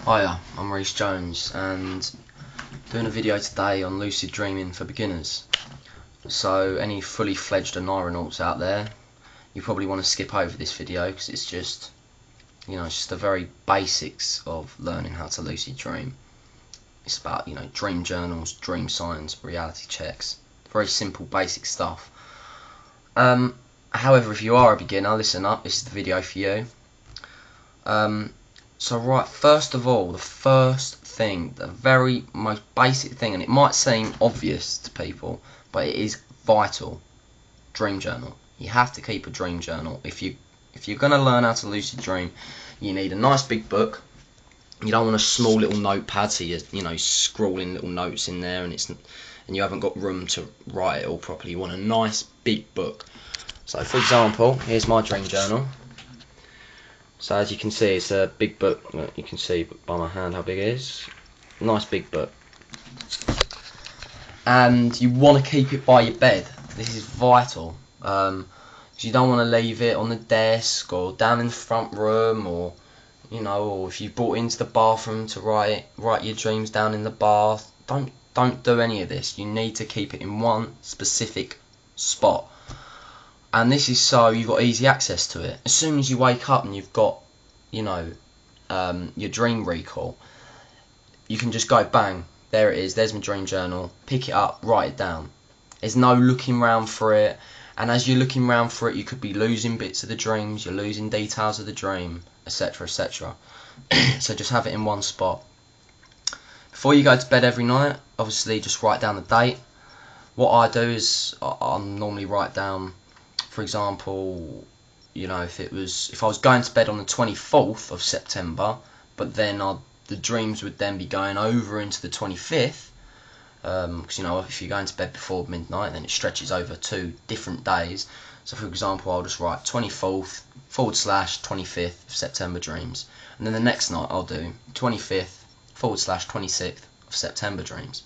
Hiya, I'm Reece Jones and doing a video today on lucid dreaming for beginners. So any fully fledged neuronauts out there, you probably want to skip over this video because it's just, it's just the very basics of learning how to lucid dream. It's about, dream journals, dream science, reality checks, very simple basic stuff. However, if you are a beginner, listen up, this is the video for you. So right, first of all, the first thing, the very most basic thing, and it might seem obvious to people, but it is vital, dream journal. You have to keep a dream journal. If you're going to learn how to lucid dream, you need a nice big book. You don't want a small little notepad, so you're scrawling little notes in there, and you haven't got room to write it all properly. You want a nice big book. So, for example, here's my dream journal. So as you can see, it's a big book. You can see by my hand how big it is. Nice big book. And you want to keep it by your bed. This is vital. So you don't want to leave it on the desk or down in the front room, or or if you brought it into the bathroom to write your dreams down in the bath. Don't do any of this. You need to keep it in one specific spot. And this is so you've got easy access to it. As soon as you wake up and you've got, your dream recall, you can just go bang, there it is, there's my dream journal, pick it up, write it down. There's no looking round for it, and as you're looking round for it, you could be losing bits of the dreams, you're losing details of the dream, etc, etc. So just have it in one spot. Before you go to bed every night, obviously just write down the date. What I do is I normally write down, for example, if I was going to bed on the 24th of September, but then the dreams would then be going over into the 25th, because if you're going to bed before midnight, then it stretches over 2 different days. So for example, I'll just write 24th / 25th of September dreams, and then the next night I'll do 25th / 26th of September dreams.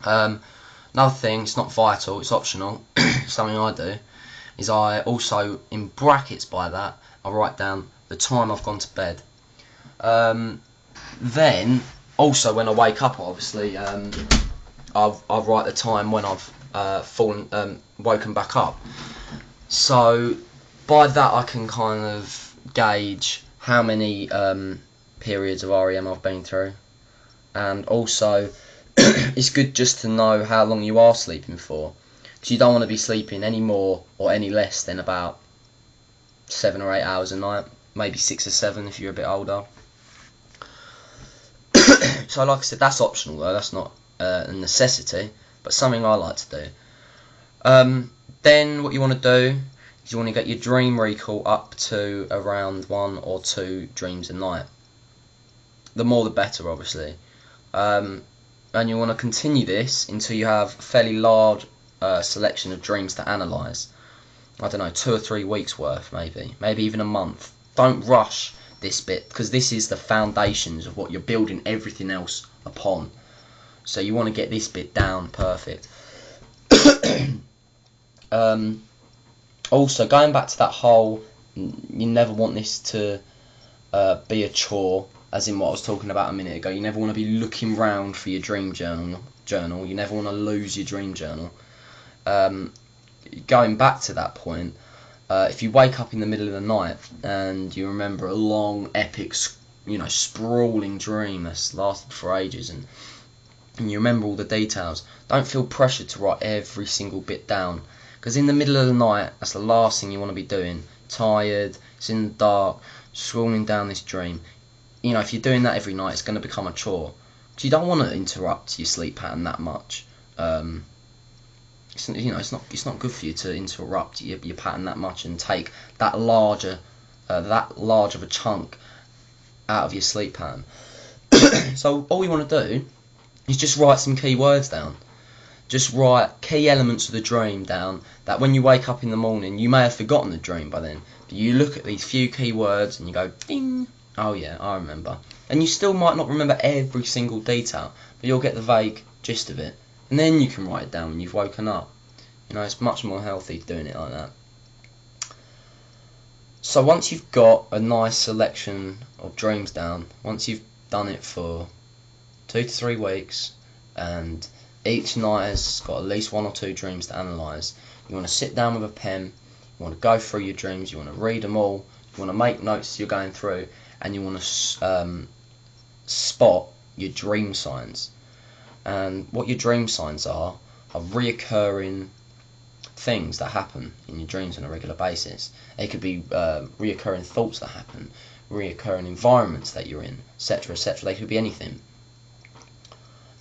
Another thing, it's not vital, it's optional, something I do, is I also, in brackets by that, I write down the time I've gone to bed. Then, also when I wake up, obviously, I'll write the time when I've woken back up. So, by that I can kind of gauge how many periods of REM I've been through. And also, it's good just to know how long you are sleeping for. Because you don't want to be sleeping any more or any less than about 7 or 8 hours a night, maybe 6 or 7 if you're a bit older. So like I said, that's optional though, that's not a necessity, but something I like to do. Then what you want to do is you want to get your dream recall up to around 1 or 2 dreams a night. The more the better, obviously. And you want to continue this until you have a fairly large selection of dreams to analyse. I don't know, 2 or 3 weeks worth, maybe even a month. Don't rush this bit, because this is the foundations of what you're building everything else upon. So you want to get this bit down perfect. Also, going back to that whole, you never want this to be a chore, as in what I was talking about a minute ago. You never want to be looking round for your dream journal. You never want to lose your dream journal. Going back to that point, if you wake up in the middle of the night and you remember a long, epic, sprawling dream that's lasted for ages, and you remember all the details, don't feel pressured to write every single bit down, because in the middle of the night, that's the last thing you want to be doing. Tired, it's in the dark, scrolling down this dream. If you're doing that every night, it's going to become a chore. So you don't want to interrupt your sleep pattern that much. It's not good for you to interrupt your pattern that much and take that large of a chunk out of your sleep pattern. So all you want to do is just write some key words down. Just write key elements of the dream down, that when you wake up in the morning, you may have forgotten the dream by then, but you look at these few key words and you go, ding, oh yeah, I remember. And you still might not remember every single detail, but you'll get the vague gist of it. And then you can write it down when you've woken up. It's much more healthy doing it like that. So once you've got a nice selection of dreams down, once you've done it for 2 to 3 weeks, and each night has got at least 1 or 2 dreams to analyse. You want to sit down with a pen, you want to go through your dreams, you want to read them all, you want to make notes as you're going through, and you want to spot your dream signs. And what your dream signs are reoccurring things that happen in your dreams on a regular basis. It could be reoccurring thoughts that happen, reoccurring environments that you're in, etc., etc. They could be anything.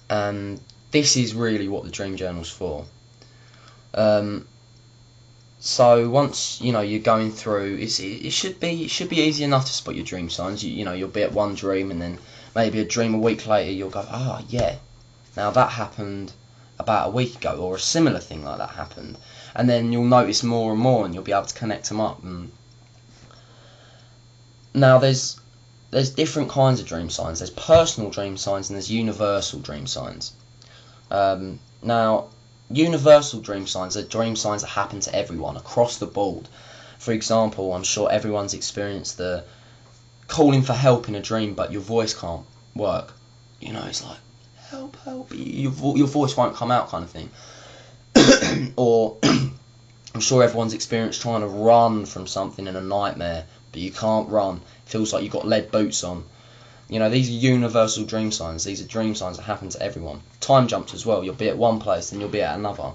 And this is really what the dream journal's for. So once you're going through, it should be easy enough to spot your dream signs. You'll be at one dream, and then maybe a dream a week later you'll go, yeah, now that happened about a week ago, or a similar thing like that happened, and then you'll notice more and more, and you'll be able to connect them up. And now there's different kinds of dream signs. There's personal dream signs and there's universal dream signs. Now, universal dream signs are dream signs that happen to everyone across the board. For example, I'm sure everyone's experienced the calling for help in a dream, but your voice can't work. It's like, help, help. Your voice won't come out, kind of thing. Or I'm sure everyone's experienced trying to run from something in a nightmare, but you can't run. It feels like you've got lead boots on. These are universal dream signs. These are dream signs that happen to everyone. Time jumps as well. You'll be at one place, then you'll be at another.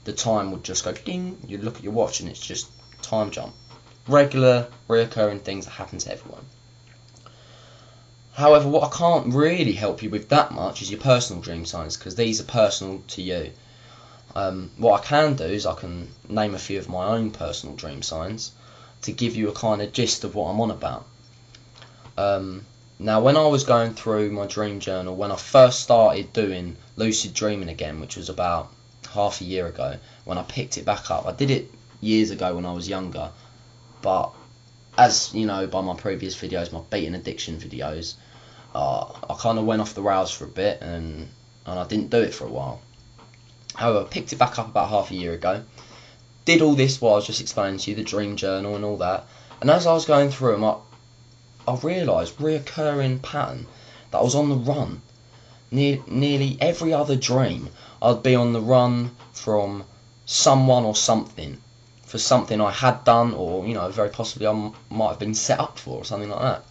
The time would just go ding. You look at your watch and it's just time jump. Regular, reoccurring things that happen to everyone. However, what I can't really help you with that much is your personal dream signs, because these are personal to you. What I can do is I can name a few of my own personal dream signs to give you a kind of gist of what I'm on about. Now, when I was going through my dream journal, when I first started doing lucid dreaming again, which was about half a year ago, when I picked it back up, I did it years ago when I was younger, but as you know by my previous videos, my beating addiction videos, I kind of went off the rails for a bit, and I didn't do it for a while. However, I picked it back up about half a year ago, did all this what I was just explaining to you, the dream journal and all that, and as I was going through them, I realised reoccurring pattern that I was on the run. Nearly every other dream, I'd be on the run from someone or something, for something I had done, or very possibly I might have been set up for, or something like that.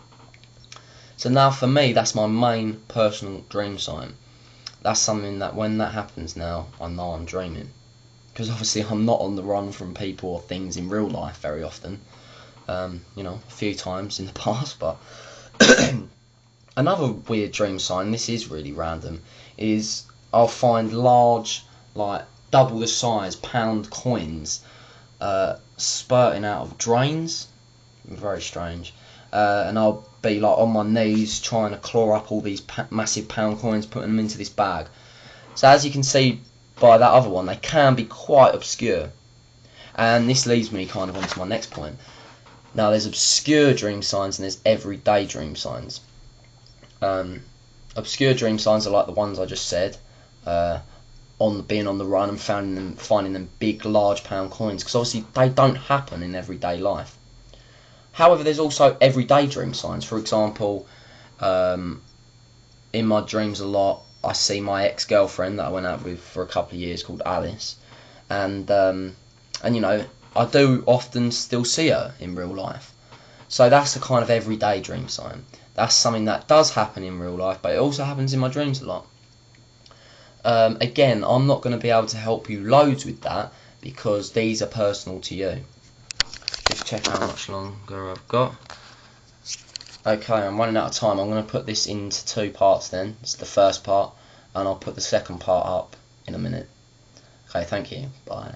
So now for me, that's my main personal dream sign. That's something that when that happens now, I know I'm dreaming. Because obviously I'm not on the run from people or things in real life very often. A few times in the past, but another weird dream sign, this is really random, is I'll find large, like double the size pound coins spurting out of drains. Very strange. And I'll be like on my knees trying to claw up all these massive pound coins, putting them into this bag. So as you can see by that other one, they can be quite obscure, and this leads me kind of onto my next point. Now, there's obscure dream signs and there's everyday dream signs. Obscure dream signs are like the ones I just said, being on the run and finding them big, large pound coins, because obviously they don't happen in everyday life. However, there's also everyday dream signs. For example, in my dreams a lot, I see my ex-girlfriend that I went out with for a couple of years, called Alice, and I do often still see her in real life. So that's a kind of everyday dream sign. That's something that does happen in real life, but it also happens in my dreams a lot. Again, I'm not going to be able to help you loads with that, because these are personal to you. Just check how much longer I've got. Okay, I'm running out of time. I'm going to put this into 2 parts then. It's the first part, and I'll put the second part up in a minute. Okay, thank you. Bye.